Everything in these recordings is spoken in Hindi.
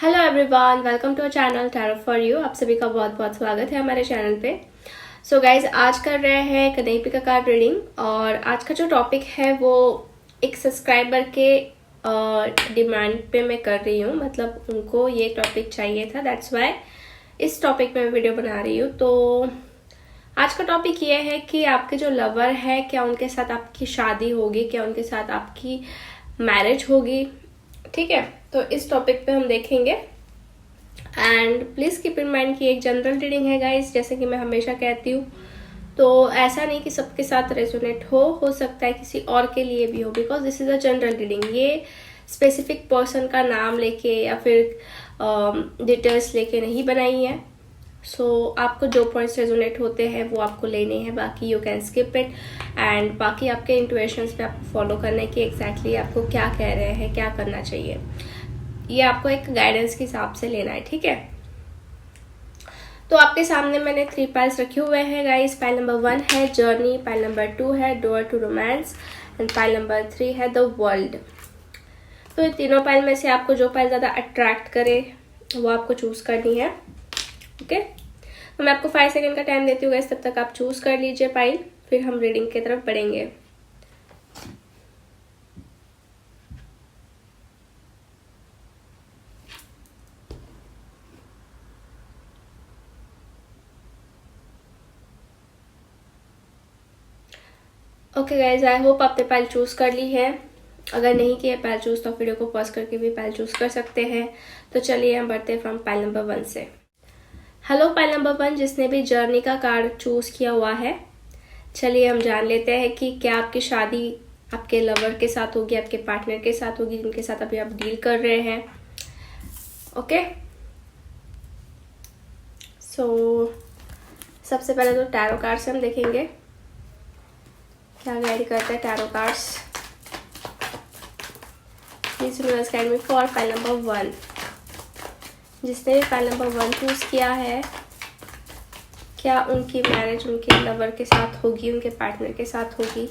Hello everyone, welcome to our channel tarot for you. आप सभी का बहुत बहुत स्वागत है हमारे चैनल पे। सो गाइज, आज कर रहे हैं कनेपी का कार्ड रीडिंग और आज का जो टॉपिक है वो एक सब्सक्राइबर के डिमांड पे मैं कर रही हूँ। मतलब उनको ये टॉपिक चाहिए था, दैट्स वाई इस टॉपिक में मैं वीडियो बना रही हूँ। तो आज का टॉपिक ये है कि आपके जो लवर है, क्या उनके साथ आपकी शादी होगी, क्या उनके साथ आपकी मैरिज होगी। ठीक है, तो इस टॉपिक पे हम देखेंगे। And please keep in mind कि एक जनरल रीडिंग है गाइस, जैसे कि मैं हमेशा कहती हूँ। तो ऐसा नहीं कि सबके साथ रेजोनेट हो सकता है किसी और के लिए भी हो, because this is a general reading. ये स्पेसिफिक पर्सन का नाम लेके या फिर डिटेल्स लेके नहीं बनाई है। सो आपको जो पॉइंट्स रेजोनेट होते हैं वो आपको लेने हैं, बाकी you can skip it. And बाकी आपके इंट्यूशंस पे आपको फॉलो करना है कि एग्जैक्टली आपको क्या कह रहे हैं, क्या करना चाहिए। ये आपको एक गाइडेंस के हिसाब से लेना है, ठीक है। तो आपके सामने मैंने 3 पाइल्स रखे हुए हैं गाइस। पाइल नंबर 1 है जर्नी, पाइल नंबर 2 है door to romance and pile number 3 है द वर्ल्ड। तो इन तीनों पाइल में से आपको जो पाइल ज़्यादा अट्रैक्ट करे वो आपको चूज करनी है। ओके, तो मैं आपको 5 सेकेंड का टाइम देती हूँ गाइस, तब तक आप चूज कर लीजिए पाइल, फिर हम रीडिंग की तरफ बढ़ेंगे। ओके गाइज, आई होप आपने पाइल चूज कर ली है। अगर नहीं किया पाइल चूज तो वीडियो को पॉज करके भी पाइल चूज कर सकते हैं। तो चलिए हम बढ़ते हैं फ्रॉम पाइल नंबर 1 से। हेलो पाइल नंबर 1, जिसने भी जर्नी का कार्ड चूज किया हुआ है, चलिए हम जान लेते हैं कि क्या आपकी शादी आपके लवर के साथ होगी, आपके पार्टनर के साथ होगी, जिनके साथ अभी आप डील कर रहे हैं। ओके, सो सबसे पहले तो टैरो कार्ड से हम देखेंगे क्या गाइड करता है tarot cards. Please universe guide me for pile number 1। जिसने भी पाइल नंबर 1 चूज किया है, क्या उनकी मैरिज उनके लवर के साथ होगी, उनके पार्टनर के साथ होगी।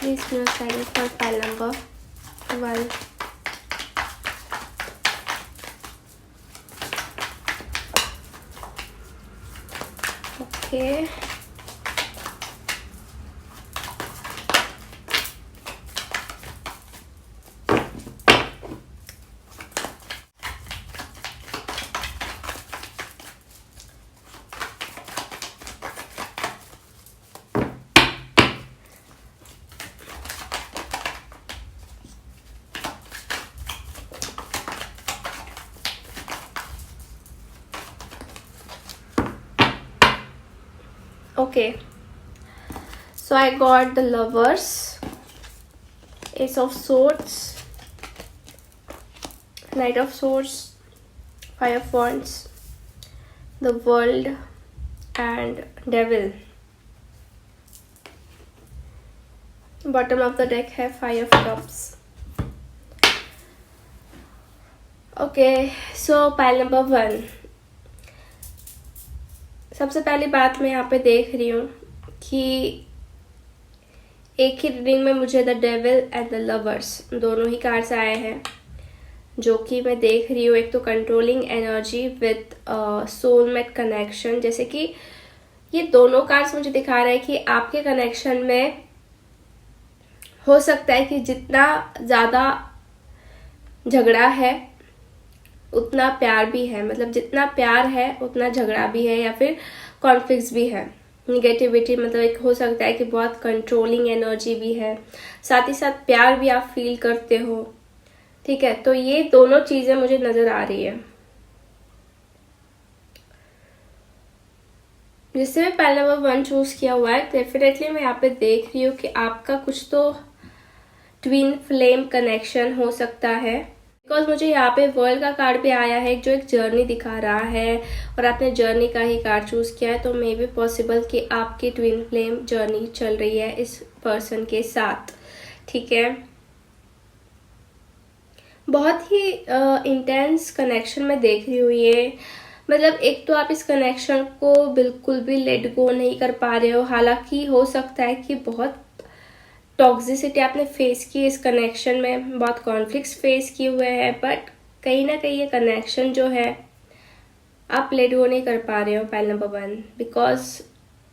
Please universe guide me for pile number 1। Okay, okay, so I got the lovers, ace of swords, knight of swords, five of wands, the world and devil. Bottom of the deck है five of cups. Okay, so pile number 1। सबसे पहली बात मैं यहाँ पे देख रही हूँ कि एक ही रीडिंग में मुझे the devil and the lovers दोनों ही कार्ड्स आए हैं, जो कि मैं देख रही हूँ। एक तो controlling energy with soulmate connection, जैसे कि ये दोनों कार्ड्स मुझे दिखा रहे हैं कि आपके कनेक्शन में हो सकता है कि जितना ज़्यादा झगड़ा है उतना प्यार भी है। मतलब जितना प्यार है उतना झगड़ा भी है या फिर कॉन्फ्लिक्ट्स भी है, निगेटिविटी। मतलब एक हो सकता है कि बहुत कंट्रोलिंग एनर्जी भी है, साथ ही साथ प्यार भी आप फील करते हो। ठीक है, तो ये दोनों चीजें मुझे नजर आ रही है। जिससे मैं पहले नंबर 1 चूज किया हुआ है, डेफिनेटली मैं यहाँ पे देख रही हूँ कि आपका कुछ तो ट्विन फ्लेम कनेक्शन हो सकता है। बिकॉज मुझे यहाँ पे वर्ल्ड का कार्ड भी आया है जो एक जर्नी दिखा रहा है और आपने जर्नी का ही कार्ड चूज किया है। तो मे बी पॉसिबल कि आपकी ट्विन फ्लेम जर्नी चल रही है इस पर्सन के साथ। ठीक है, बहुत ही इंटेंस कनेक्शन में देख रही हूँ ये। मतलब एक तो आप इस कनेक्शन को बिल्कुल भी लेट गो नहीं कर पा रहे हो, हालांकि हो सकता है कि बहुत टॉक्सिसिटी आपने फेस की इस कनेक्शन में, बहुत कॉन्फ्लिक्ट्स फेस किए हुए हैं, बट कहीं ना कहीं ये कनेक्शन जो है आप लेट गो नहीं कर पा रहे हो। पहले नंबर 1, बिकॉज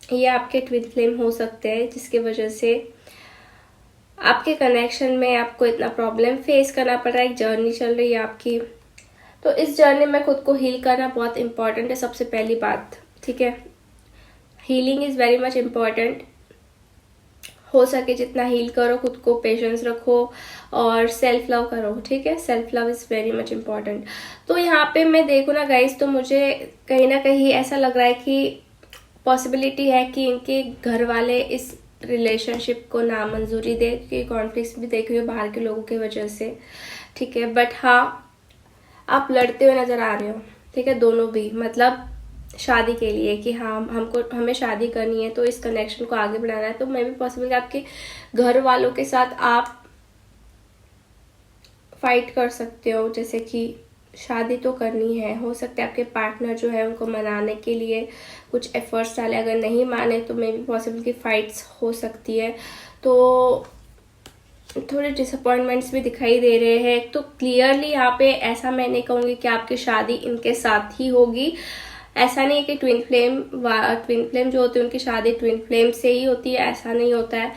ये आपके ट्विन फ्लेम हो सकते हैं, जिसकी वजह से आपके कनेक्शन में आपको इतना प्रॉब्लम फेस करना पड़ रहा है। एक जर्नी चल रही है आपकी, तो इस जर्नी में खुद को हील करना बहुत इंपॉर्टेंट है, सबसे पहली बात। ठीक है, healing is very much important. हो सके जितना हील करो, खुद को पेशेंस रखो और सेल्फ लव करो। ठीक है, self love is very much important. तो यहाँ पे मैं देखूँ ना गाइस, तो मुझे कहीं ना कहीं ऐसा लग रहा है कि पॉसिबिलिटी है कि इनके घर वाले इस रिलेशनशिप को नामंजूरी दे, कि कॉन्फ्लिक्ट्स भी देख रही हो बाहर के लोगों की वजह से। ठीक है, बट हाँ, आप लड़ते हुए नजर आ रहे हो। ठीक है, दोनों भी, मतलब शादी के लिए कि हाँ हमें शादी करनी है, तो इस कनेक्शन को आगे बढ़ाना है। तो मे भी पॉसिबल है आपके घर वालों के साथ आप फाइट कर सकते हो, जैसे कि शादी तो करनी है। हो सकता है आपके पार्टनर जो है उनको मनाने के लिए कुछ एफर्ट्स डाले, अगर नहीं माने तो मे भी पॉसिबल की फाइट्स हो सकती है। तो थोड़े डिसअपॉइंटमेंट्स भी दिखाई दे रहे हैं। तो क्लियरली यहाँ पे ऐसा मैं नहीं कहूँगी कि आपकी शादी इनके साथ ही होगी। ऐसा नहीं है कि ट्विन फ्लेम जो होती है उनकी शादी ट्विन फ्लेम से ही होती है, ऐसा नहीं होता है।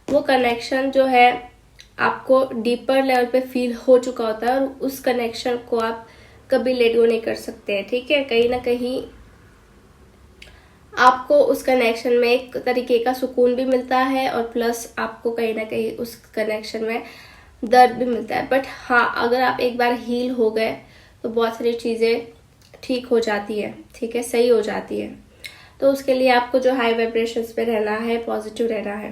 वो कनेक्शन जो है आपको डीपर लेवल पे फील हो चुका होता है, और उस कनेक्शन को आप कभी लेट गो नहीं कर सकते हैं। ठीक है, कहीं ना कहीं आपको उस कनेक्शन में एक तरीके का सुकून भी मिलता है, और प्लस आपको कहीं ना कहीं उस कनेक्शन में दर्द भी मिलता है। बट हाँ, अगर आप एक बार हील हो गए तो बहुत सारी चीज़ें ठीक हो जाती है। ठीक है, सही हो जाती है। तो उसके लिए आपको जो हाई वाइब्रेशंस पे रहना है, पॉजिटिव रहना है।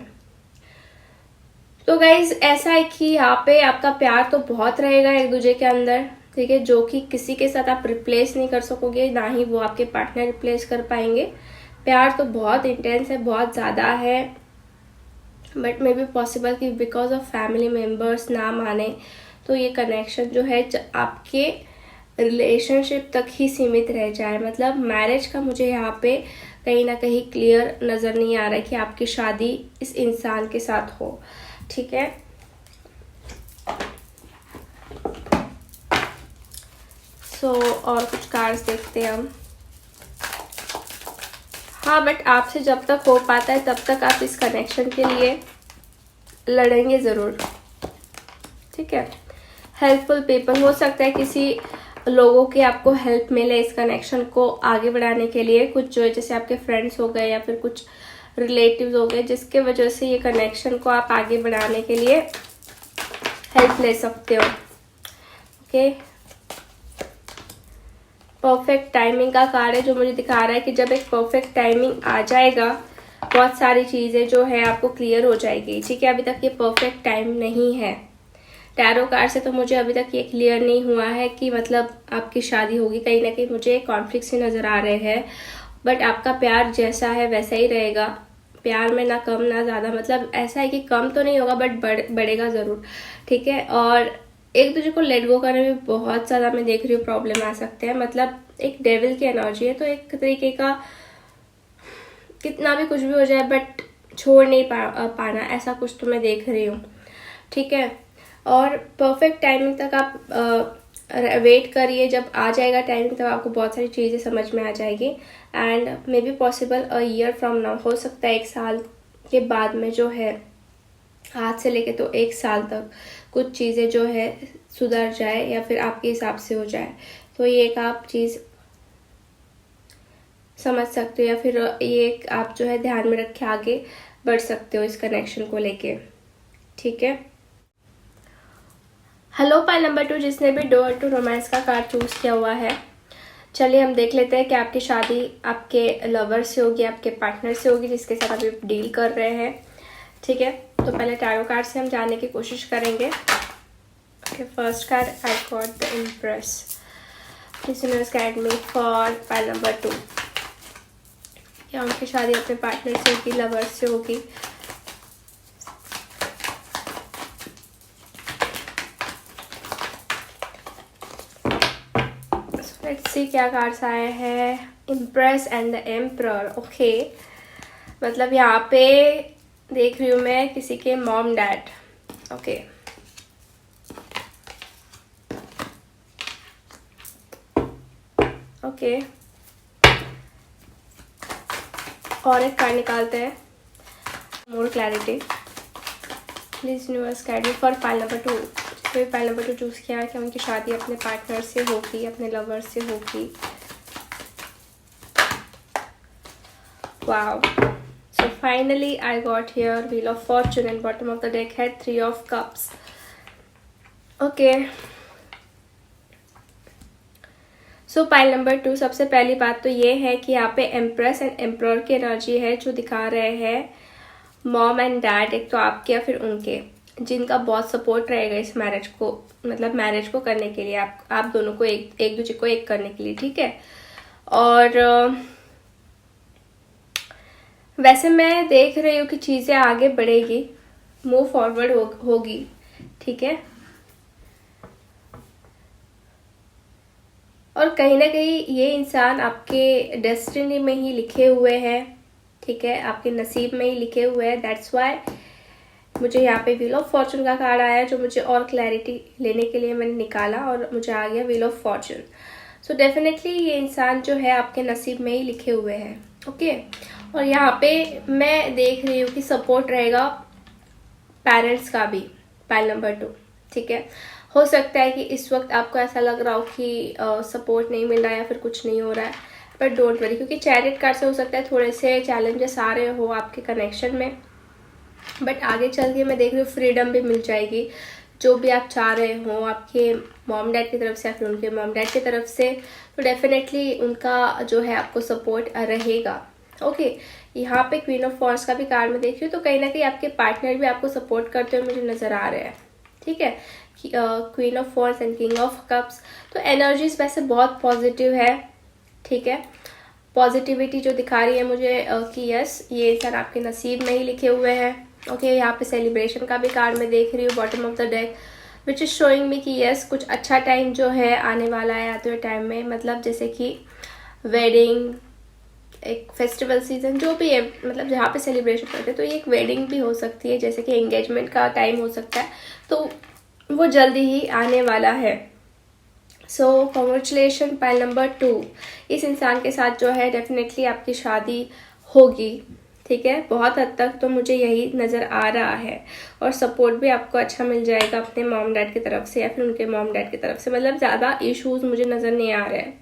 तो गाइज ऐसा है कि यहाँ पे आपका प्यार तो बहुत रहेगा एक दूसरे के अंदर। ठीक है, जो कि किसी के साथ आप रिप्लेस नहीं कर सकोगे, ना ही वो आपके पार्टनर रिप्लेस कर पाएंगे। प्यार तो बहुत इंटेंस है, बहुत ज़्यादा है, बट मे बी पॉसिबल कि बिकॉज ऑफ फैमिली मेम्बर्स ना माने, तो ये कनेक्शन जो है आपके रिलेशनशिप तक ही सीमित रह जाए। मतलब मैरिज का मुझे यहाँ पे कहीं ना कहीं क्लियर नज़र नहीं आ रहा है कि आपकी शादी इस इंसान के साथ हो। ठीक है, और कुछ कार्ड्स देखते हैं हम। हाँ, बट आपसे जब तक हो पाता है तब तक आप इस कनेक्शन के लिए लड़ेंगे ज़रूर। ठीक है, हेल्पफुल पीपल, हो सकता है किसी लोगों की आपको हेल्प मिले इस कनेक्शन को आगे बढ़ाने के लिए। कुछ जो है जैसे आपके फ्रेंड्स हो गए या फिर कुछ रिलेटिव्स हो गए, जिसके वजह से ये कनेक्शन को आप आगे बढ़ाने के लिए हेल्प ले सकते हो। ओके, परफेक्ट टाइमिंग का कार्ड है जो मुझे दिखा रहा है कि जब एक परफेक्ट टाइमिंग आ जाएगा, बहुत सारी चीज़ें जो है आपको क्लियर हो जाएगी। ठीक है, अभी तक ये परफेक्ट टाइम नहीं है। टैरो कार्ड से तो मुझे अभी तक ये क्लियर नहीं हुआ है कि मतलब आपकी शादी होगी। कहीं ना कहीं मुझे कॉन्फ्लिक्ट से नज़र आ रहे हैं, बट आपका प्यार जैसा है वैसा ही रहेगा। प्यार में ना कम ना ज़्यादा, मतलब ऐसा है कि कम तो नहीं होगा बट बढ़ेगा ज़रूर। ठीक है, और एक दूसरे को लेट गो करने में बहुत ज़्यादा मैं देख रही हूँ प्रॉब्लम आ सकते हैं। मतलब एक डेविल की एनर्जी है, तो एक तरीके का कितना भी कुछ भी हो जाए बट छोड़ नहीं पाना, ऐसा कुछ तो मैं देख रही हूँ। ठीक है, और परफेक्ट टाइमिंग तक आप वेट करिए। जब आ जाएगा टाइमिंग तब आपको बहुत सारी चीज़ें समझ में आ जाएगी। And may be possible a year from now, हो सकता है 1 साल के बाद में जो है, आज से लेके तो 1 साल तक कुछ चीज़ें जो है सुधर जाए या फिर आपके हिसाब से हो जाए। तो ये एक आप चीज़ समझ सकते हो, या फिर ये एक आप जो है ध्यान में रख के आगे बढ़ सकते हो इस कनेक्शन को लेके। ठीक है, हेलो पाइल नंबर 2, जिसने भी डोर टू रोमांस का कार्ड चूज किया हुआ है, चलिए हम देख लेते हैं कि आपकी शादी आपके लवर से होगी, आपके पार्टनर से होगी जिसके साथ अभी डील कर रहे हैं। ठीक है, तो पहले टैरो कार्ड से हम जानने की कोशिश करेंगे। First card, I got the impress. Please universe guide me for pile number 2। क्या उनकी शादी अपने पार्टनर से होगी, लवर से होगी? लेट्स सी क्या कार्ड्स आए हैं। Impress and the emperor. Okay, मतलब यहाँ पे देख रही हूँ मैं किसी के मॉम डैड। ओके, ओके, और एक कार्ड निकालते हैं, more clarity. Please universe guide me for pile number 2। कोई पाइल नंबर 2 चूज किया है कि उनकी शादी अपने पार्टनर से होगी, अपने लवर से होगी। Wow, so finally I got here wheel of Fortune and bottom of the deck है 3 of cups. Okay, so pile number 2, सबसे पहली बात तो ये है कि यहाँ पे एम्प्रेस एंड एम्प्रर की एनर्जी है जो दिखा रहे हैं मॉम एंड डैड, एक तो आपके या फिर उनके, जिनका बहुत सपोर्ट रहेगा इस मैरिज को, मतलब मैरिज को करने के लिए, आप दोनों को एक दूसरे को एक करने के लिए, ठीक है। और वैसे मैं देख रही हूँ कि चीज़ें आगे बढ़ेगी, मूव फॉरवर्ड होगी, ठीक है। और कहीं ना कहीं ये इंसान आपके डेस्टिनी में ही लिखे हुए हैं, ठीक है, आपके नसीब में ही लिखे हुए हैं। दैट्स वाई मुझे यहाँ पे व्हील ऑफ फॉर्चून का कार्ड आया, जो मुझे और क्लैरिटी लेने के लिए मैंने निकाला और मुझे आ गया wheel of Fortune. So definitely ये इंसान जो है आपके नसीब में ही लिखे हुए हैं, ओके। और यहाँ पे मैं देख रही हूँ कि सपोर्ट रहेगा पेरेंट्स का भी, पाइल नंबर 2, ठीक है। हो सकता है कि इस वक्त आपको ऐसा लग रहा हो कि सपोर्ट नहीं मिल रहा है या फिर कुछ नहीं हो रहा है, बट डोंट वरी, क्योंकि चैरिट कार्ड से हो सकता है थोड़े से चैलेंजेस आ रहे हो आपके कनेक्शन में, बट आगे चल के मैं देख रही हूँ फ्रीडम भी मिल जाएगी, जो भी आप चाह रहे हो आपके मॉम डैड की तरफ से या फिर उनके मॉम डैड की तरफ से, तो डेफिनेटली उनका जो है आपको सपोर्ट रहेगा, ओके। यहाँ पे क्वीन ऑफ वॉन्ड्स का भी कार्ड मैं देख रही हूँ, तो कहीं ना कहीं आपके पार्टनर भी आपको सपोर्ट करते हुए मुझे नजर आ रहे हैं, ठीक है। Queen of wands and king of cups, तो एनर्जीज वैसे बहुत पॉजिटिव है, ठीक है। पॉजिटिविटी जो दिखा रही है मुझे कि यस, ये इंसान आपके नसीब में ही लिखे हुए हैं, ओके। यहाँ पे सेलिब्रेशन का भी कार्ड मैं देख रही हूँ bottom of the deck, which is showing me कि यस, कुछ अच्छा टाइम जो है आने वाला है आते हुए टाइम में, मतलब जैसे कि वेडिंग, एक फेस्टिवल सीजन जो भी है, मतलब जहाँ पे सेलिब्रेशन करते हैं, तो ये एक वेडिंग भी हो सकती है, जैसे कि एंगेजमेंट का टाइम हो सकता है, तो वो जल्दी ही आने वाला है। सो कॉन्ग्रेचुलेशन पाइल नंबर 2, इस इंसान के साथ जो है डेफिनेटली आपकी शादी होगी, ठीक है। बहुत हद तक तो मुझे यही नज़र आ रहा है, और सपोर्ट भी आपको अच्छा मिल जाएगा अपने मॉम डैड की तरफ से या फिर उनके मॉम डैड की तरफ से, मतलब ज़्यादा इश्यूज मुझे नज़र नहीं आ रहे हैं,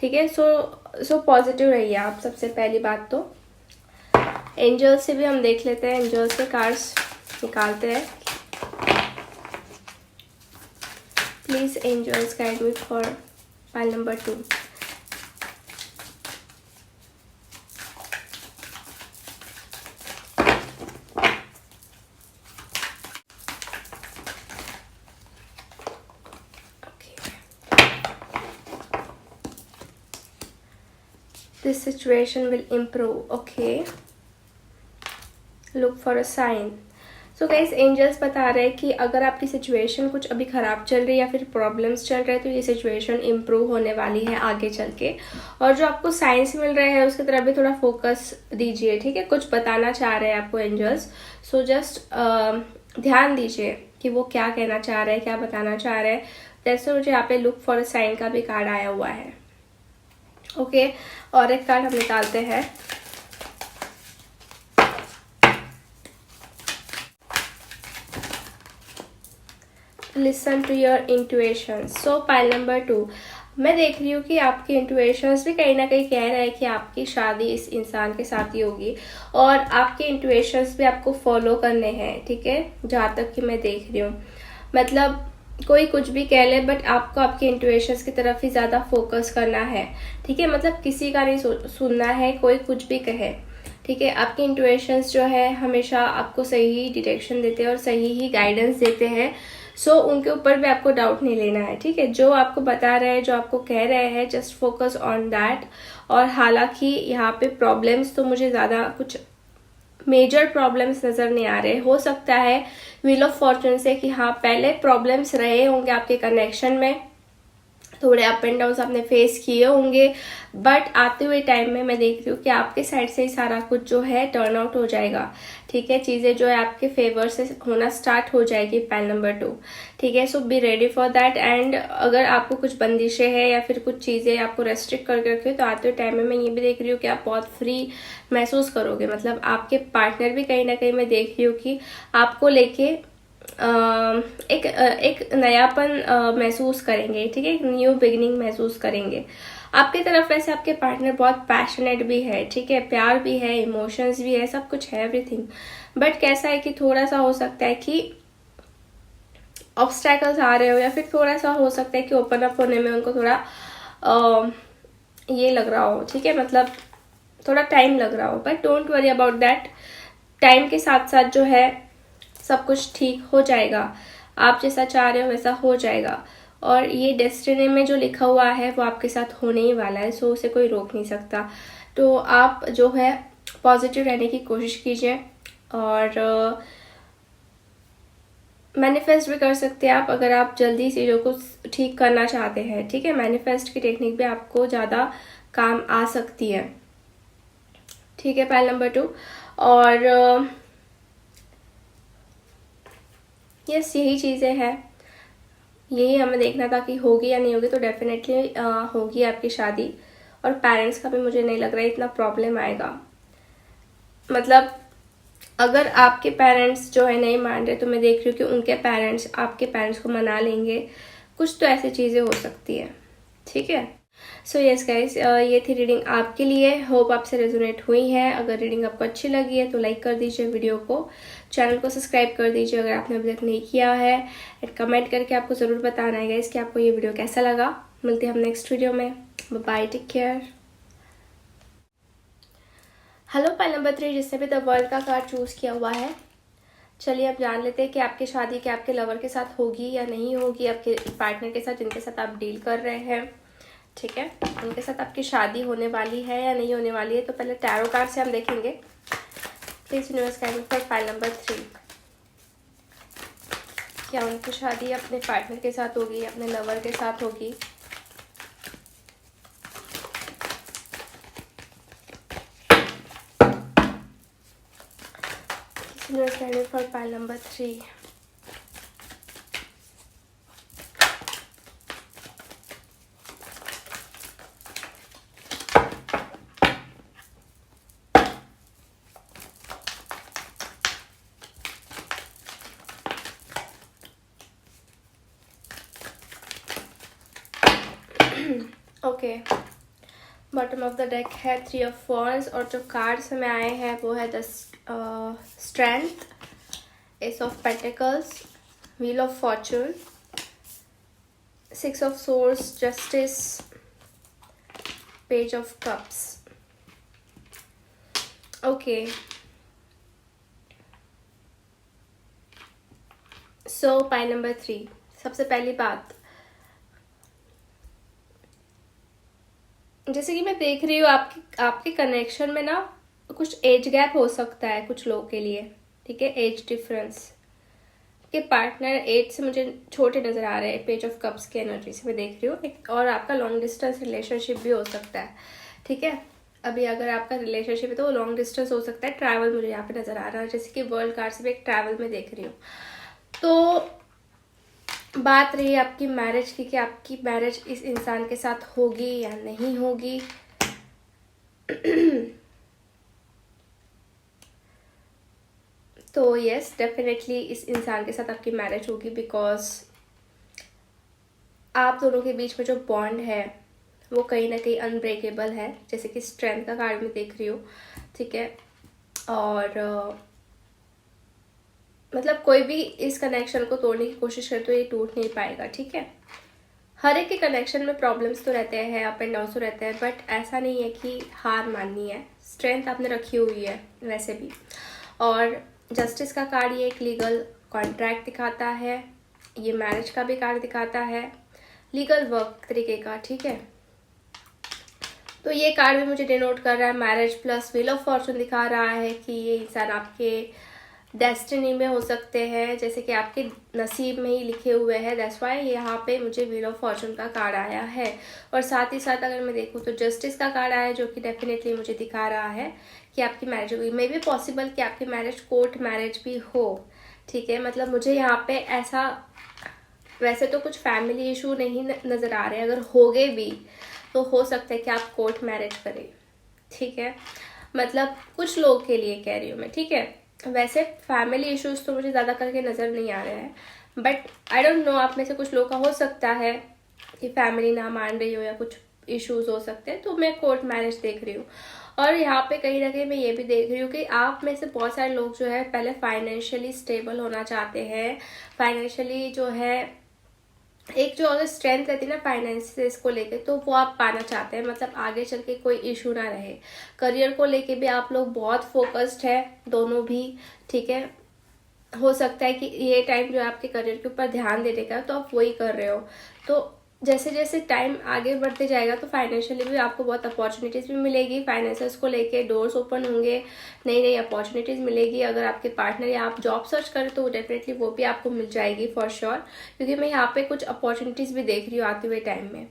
ठीक है। सो पॉजिटिव रहिए आप, सबसे पहली बात तो। एंजल से भी हम देख लेते हैं, एंजल से कार्ड्स निकालते हैं। Please angels guide me for pile number 2। This situation will improve, okay. Look for a sign. So guys, angels बता रहे हैं कि अगर आपकी सिचुएशन कुछ अभी ख़राब चल रही है या फिर प्रॉब्लम्स चल रहे हैं, तो ये सिचुएशन इम्प्रूव होने वाली है आगे चल के। और जो आपको साइंस मिल रहे हैं उसकी तरफ भी थोड़ा फोकस दीजिए, ठीक है। कुछ बताना चाह रहे हैं आपको एंजल्स, सो जस्ट ध्यान दीजिए कि वो क्या कहना चाह रहे हैं, क्या बताना चाह रहे हैं। जैसे मुझे यहाँ पे लुक फॉर अ साइन का भी कार्ड आया हुआ है, ओके। और एक कार्ड हम निकालते हैं, listen to your intuition. So pile number 2, मैं देख रही हूँ कि आपकी इंट्यूशंस भी कहीं ना कहीं कह रहे हैं कि आपकी शादी इस इंसान के साथ ही होगी, और आपके इंट्यूशंस भी आपको फॉलो करने हैं, ठीक है। जहाँ तक कि मैं देख रही हूँ, मतलब कोई कुछ भी कह ले, बट आपको आपके इंट्यूशंस की तरफ ही ज़्यादा फोकस करना है, ठीक है। मतलब किसी का नहीं सुनना है, कोई कुछ भी कहे, ठीक है। आपके इंट्यूशंस जो है हमेशा आपको सही ही डायरेक्शन देते हैं और सही ही गाइडेंस देते हैं। सो उनके ऊपर भी आपको डाउट नहीं लेना है, ठीक है। जो आपको बता रहे हैं, जो आपको कह रहे हैं, जस्ट फोकस ऑन दैट। और हालांकि यहाँ पे प्रॉब्लम्स तो मुझे ज़्यादा कुछ मेजर प्रॉब्लम्स नज़र नहीं आ रहे। हो सकता है व्हील ऑफ फॉर्चून से कि हाँ, पहले प्रॉब्लम्स रहे होंगे आपके कनेक्शन में, थोड़े अप एंड डाउन आपने फेस किए होंगे, बट आते हुए टाइम में मैं देख रही हूँ कि आपके साइड से ही सारा कुछ जो है टर्न आउट हो जाएगा। ठीक है, चीज़ें जो है आपके फेवर से होना स्टार्ट हो जाएगी। पॉइंट नंबर 2, ठीक है। So be ready for that. And अगर आपको कुछ बंदिशें हैं या फिर कुछ चीज़ें आपको रेस्ट्रिक्ट करके रखी हो, तो आते हुए टाइम में मैं ये भी देख रही हूँ कि आप बहुत फ्री महसूस करोगे। मतलब आपके पार्टनर भी कहीं ना कहीं मैं देख रही हूँ कि आपको लेके एक नयापन महसूस करेंगे। ठीक है, एक न्यू बिगिनिंग महसूस करेंगे। आपकी तरफ वैसे आपके पार्टनर बहुत पैशनेट भी है, ठीक है, प्यार भी है, इमोशंस भी है, सब कुछ है, एवरीथिंग। बट कैसा है कि थोड़ा सा हो सकता है कि ऑब्स्टैकल्स आ रहे हो, या फिर थोड़ा सा हो सकता है कि ओपन अप होने में उनको थोड़ा ये लग रहा हो। ठीक है, मतलब थोड़ा टाइम लग रहा हो, but don't worry about that. Time के साथ साथ जो है सब कुछ ठीक हो जाएगा। आप जैसा चाह रहे हो वैसा हो जाएगा, और ये डेस्टिनी में जो लिखा हुआ है वो आपके साथ होने ही वाला है। सो उसे कोई रोक नहीं सकता। तो आप जो है पॉजिटिव रहने की कोशिश कीजिए, और मैनिफेस्ट भी कर सकते हैं आप, अगर आप जल्दी चीज़ों को ठीक करना चाहते हैं। ठीक है, मैनिफेस्ट की टेक्निक भी आपको ज़्यादा काम आ सकती है। ठीक है, पॉइंट नंबर 2। और यस, यही चीज़ें हैं, यही हमें देखना था कि होगी या नहीं होगी। तो डेफिनेटली होगी आपकी शादी, और पेरेंट्स का भी मुझे नहीं लग रहा है इतना प्रॉब्लम आएगा। मतलब अगर आपके पेरेंट्स जो है नहीं मान रहे, तो मैं देख रही हूँ कि उनके पेरेंट्स आपके पेरेंट्स को मना लेंगे। कुछ तो ऐसी चीज़ें हो सकती है। ठीक है, सो यस गाइस, ये थी रीडिंग आपके लिए। होप आपसे रेजोनेट हुई है। अगर रीडिंग आपको अच्छी लगी है तो लाइक कर दीजिए वीडियो को, चैनल को सब्सक्राइब कर दीजिए अगर आपने अभी तक नहीं किया है, एंड कमेंट करके आपको ज़रूर बताना है गाइस कि आपको ये वीडियो कैसा लगा। मिलते हैं हम नेक्स्ट वीडियो में। Bye, take care. Hello, point number 3, जिसने भी द वर्ल्ड का कार्ड चूज़ किया हुआ है, चलिए अब जान लेते हैं कि आपकी शादी क्या आपके लवर के साथ होगी या नहीं होगी, आपके पार्टनर के साथ जिनके साथ आप डील कर रहे हैं। ठीक है, उनके साथ आपकी शादी होने वाली है या नहीं होने वाली है। तो पहले टैरो कार्ड से हम देखेंगे। Please universe guide me for file number 3। क्या उनकी शादी अपने पार्टनर के साथ होगी, अपने लवर के साथ होगी? Universe guide me for file number 3। Okay, bottom of the deck है 3 ऑफ वॉन्ड्स, और जो कार्ड्स हमें आए हैं वो है the strength, S of pentacles, wheel of Fortune, 6 of swords, justice, page of cups. Okay, so pile number 3। सबसे पहली बात, जैसे कि मैं देख रही हूँ आपके कनेक्शन में ना कुछ एज गैप हो सकता है कुछ लोगों के लिए। ठीक है, एज डिफरेंस के पार्टनर एज से मुझे छोटे नजर आ रहे हैं। पेज ऑफ कप्स की एनर्जी से मैं देख रही हूँ। और आपका लॉन्ग डिस्टेंस रिलेशनशिप भी हो सकता है। ठीक है, अभी अगर आपका रिलेशनशिप है तो वो लॉन्ग डिस्टेंस हो सकता है। ट्रैवल मुझे यहाँ पे नजर आ रहा है, जैसे कि वर्ल्ड कार्ड से भी एक ट्रैवल में देख रही हूँ। तो बात रही आपकी मैरिज की कि आपकी मैरिज इस इंसान के साथ होगी या नहीं होगी। तो यस, डेफिनेटली इस इंसान के साथ आपकी मैरिज होगी, बिकॉज आप दोनों के बीच में जो बॉन्ड है वो कहीं ना कहीं अनब्रेकेबल है, जैसे कि स्ट्रेंथ का कार्ड में देख रही हूँ। ठीक है, और मतलब कोई भी इस कनेक्शन को तोड़ने की कोशिश करे तो ये टूट नहीं पाएगा। ठीक है, हर एक के कनेक्शन में प्रॉब्लम्स तो रहते हैं, अप एंड डाउन तो रहते हैं, बट ऐसा नहीं है कि हार माननी है। स्ट्रेंथ आपने रखी हुई है वैसे भी। और जस्टिस का कार्ड ये एक लीगल कॉन्ट्रैक्ट दिखाता है, ये मैरिज का भी कार्ड दिखाता है, लीगल वर्क तरीके का। ठीक है, तो ये कार्ड भी मुझे डिनोट कर रहा है marriage plus wheel of Fortune दिखा रहा है कि ये इंसान आपके डेस्टिनी में हो सकते हैं, जैसे कि आपके नसीब में ही लिखे हुए हैं। दैट्स वाई यहाँ पे मुझे व्हील ऑफ फॉर्चून का कार्ड आया है। और साथ ही साथ अगर मैं देखूँ तो जस्टिस का कार्ड आया है, जो कि डेफिनेटली मुझे दिखा रहा है कि आपकी मैरिज होगी। मे बी पॉसिबल कि आपकी मैरिज कोर्ट मैरिज भी हो, ठीक है। मतलब मुझे यहाँ पे ऐसा, वैसे तो कुछ फैमिली इशू नहीं नज़र आ रहे, अगर हो गए भी तो हो सकता है कि आप कोर्ट मैरिज करें, ठीक है। मतलब कुछ लोग के लिए कह रही हूँ मैं, ठीक है। वैसे फैमिली इश्यूज तो मुझे ज़्यादा करके नज़र नहीं आ रहे हैं, बट आई डोंट नो, आप में से कुछ लोग का हो सकता है कि फैमिली ना मान रही हो या कुछ इश्यूज हो सकते हैं, तो मैं कोर्ट मैरिज देख रही हूँ। और यहाँ पे कहीं ना कहीं मैं ये भी देख रही हूँ कि आप में से बहुत सारे लोग जो है पहले फाइनेंशियली स्टेबल होना चाहते हैं। फाइनेंशियली जो है एक जो अगर स्ट्रेंथ रहती है ना फाइनेंसेस को लेके, तो वो आप पाना चाहते हैं, मतलब आगे चल के कोई इशू ना रहे। करियर को लेके भी आप लोग बहुत फोकस्ड है, दोनों भी, ठीक है। हो सकता है कि ये टाइम जो है आपके करियर के ऊपर ध्यान देने का, तो आप वही कर रहे हो। तो जैसे जैसे टाइम आगे बढ़ते जाएगा तो फाइनेंशियली भी आपको बहुत अपॉर्चुनिटीज़ भी मिलेगी। फाइनेंसेस को लेके डोर्स ओपन होंगे, नई नई अपॉर्चुनिटीज़ मिलेगी। अगर आपके पार्टनर या आप जॉब सर्च करें तो डेफिनेटली वो भी आपको मिल जाएगी फॉर श्योर, क्योंकि मैं यहाँ पे कुछ अपॉर्चुनिटीज़ भी देख रही हूँ आते हुए टाइम में,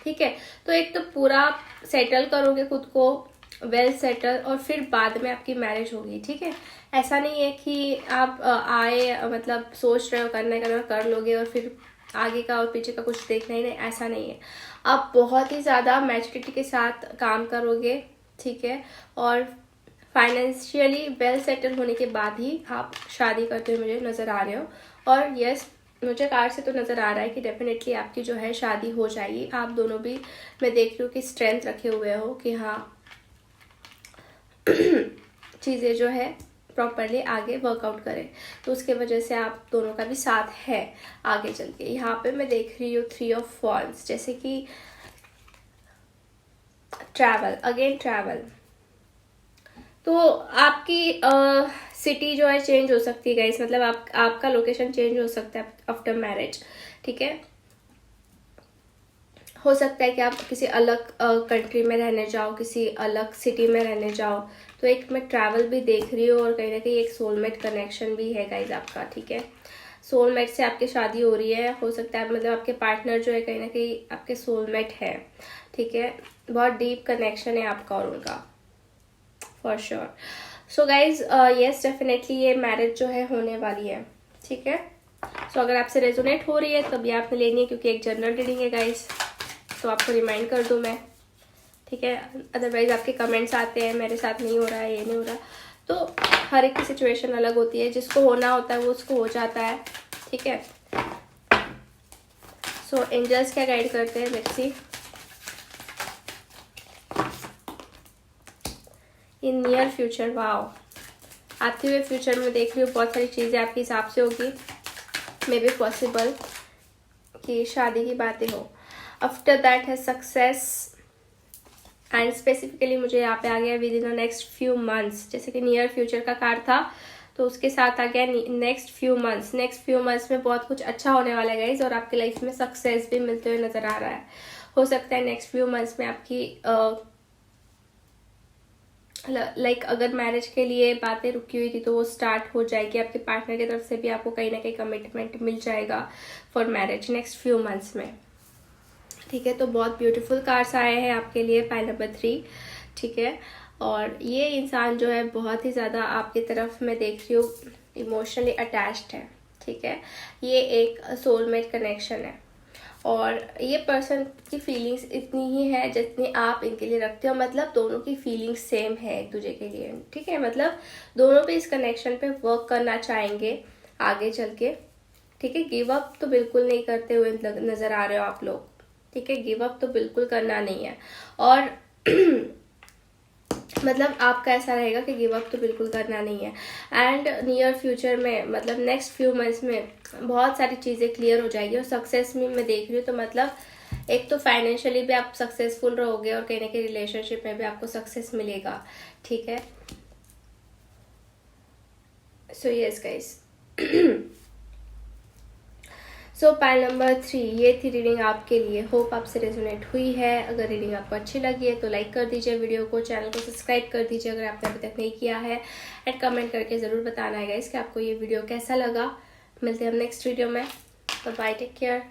ठीक है। तो एक तो पूरा सेटल करोगे खुद को, वेल सेटल, और फिर बाद में आपकी मैरिज होगी, ठीक है। ऐसा नहीं है कि आप आए मतलब सोच रहे हो करने का कर लोगे और फिर आगे का और पीछे का कुछ देखना ही नहीं, ऐसा नहीं है। आप बहुत ही ज़्यादा मैच्योरिटी के साथ काम करोगे, ठीक है। और फाइनेंशियली वेल सेटल होने के बाद ही आप शादी करते हुए मुझे नज़र आ रहे हो। और यस, मुझे कार्ड से तो नज़र आ रहा है कि डेफिनेटली आपकी जो है शादी हो जाएगी। आप दोनों भी, मैं देख रही हूँ कि स्ट्रेंथ रखे हुए हो कि हाँ चीज़ें जो है प्रॉपरली आगे वर्कआउट करें, तो उसके वजह से आप दोनों का भी साथ है आगे चल के। यहाँ पे मैं देख रही हूँ 3 ऑफ वॉन्ड्स, जैसे कि ट्रैवल, अगेन ट्रैवल। तो आपकी सिटी जो है चेंज हो सकती है गाइस, मतलब आपका लोकेशन चेंज हो सकता है आफ्टर मैरिज, ठीक है। हो सकता है कि आप किसी अलग कंट्री में रहने जाओ, किसी अलग सिटी में रहने जाओ। तो एक मैं ट्रैवल भी देख रही हूँ, और कहीं ना कहीं एक सोलमेट कनेक्शन भी है गाइज आपका, ठीक है। सोलमेट से आपकी शादी हो रही है, हो सकता है मतलब आपके पार्टनर जो है कहीं ना कहीं आपके सोलमेट है, ठीक है। बहुत डीप कनेक्शन है आपका और उनका, for sure. So guys yes, definitely ये मैरिज जो है होने वाली है, ठीक है। सो अगर आपसे रेजोनेट हो रही है तब ये आपने लेनी है, क्योंकि एक जनरल रीडिंग है गाइज, तो आपको रिमाइंड कर दूं मैं, ठीक है। अदरवाइज आपके कमेंट्स आते हैं मेरे साथ नहीं हो रहा है, ये नहीं हो रहा, तो हर एक की सिचुएशन अलग होती है, जिसको होना होता है वो उसको हो जाता है, ठीक है। सो एंजल्स क्या गाइड करते हैं, let's see. In near future, wow, आते हुए फ्यूचर में देख रही हूँ बहुत सारी चीज़ें आपके हिसाब से होगी। मे बी पॉसिबल कि शादी की बातें हो। आफ्टर दैट है सक्सेस, एंड स्पेसिफिकली मुझे यहाँ पे आ गया with in the next few months, जैसे कि नियर फ्यूचर का कार्ड था तो उसके साथ आ गया next few months. Next few months में बहुत कुछ अच्छा होने वाला है गाइज, और आपकी लाइफ में सक्सेस भी मिलते हुए नजर आ रहा है। हो सकता है नेक्स्ट फ्यू मंथ्स में आपकी लाइक अगर मैरिज के लिए बातें रुकी हुई थी तो वो स्टार्ट हो जाएगी, आपके पार्टनर की तरफ से भी आपको कहीं ना कहीं कमिटमेंट मिल जाएगा for marriage next few months में, ठीक है। तो बहुत ब्यूटीफुल कार्ड्स आए हैं आपके लिए, पाइल नंबर 3, ठीक है। और ये इंसान जो है बहुत ही ज़्यादा आपकी तरफ मैं देख रही हूँ इमोशनली अटैच्ड है, ठीक है। ये एक सोलमेट कनेक्शन है, और ये पर्सन की फीलिंग्स इतनी ही है जितनी आप इनके लिए रखते हो, मतलब दोनों की फीलिंग्स सेम है एक दूसरे के लिए, ठीक है। मतलब दोनों भी इस कनेक्शन पे वर्क करना चाहेंगे आगे चल के, ठीक है। गिव अप तो बिल्कुल नहीं करते हुए नजर आ रहे हो आप लोग, ठीक है। गिव अप तो बिल्कुल करना नहीं है, और मतलब आपका ऐसा रहेगा कि गिव अप तो बिल्कुल करना नहीं है। एंड नियर फ्यूचर में मतलब नेक्स्ट फ्यू मंथ्स में बहुत सारी चीज़ें क्लियर हो जाएगी, और सक्सेस में मैं देख रही हूँ तो मतलब एक तो फाइनेंशियली भी आप सक्सेसफुल रहोगे, और कहीं ना कहीं रिलेशनशिप में भी आपको सक्सेस मिलेगा, ठीक है। सो यस गाइस, सो पाइल नंबर 3, ये थी रीडिंग आपके लिए। होप आपसे रेजोनेट हुई है। अगर रीडिंग आपको अच्छी लगी है तो लाइक कर दीजिए वीडियो को, चैनल को सब्सक्राइब कर दीजिए अगर आपने अभी तक नहीं किया है, एंड कमेंट करके ज़रूर बताना है गाइस कि आपको ये वीडियो कैसा लगा। मिलते हैं हम नेक्स्ट वीडियो में। Bye, take care.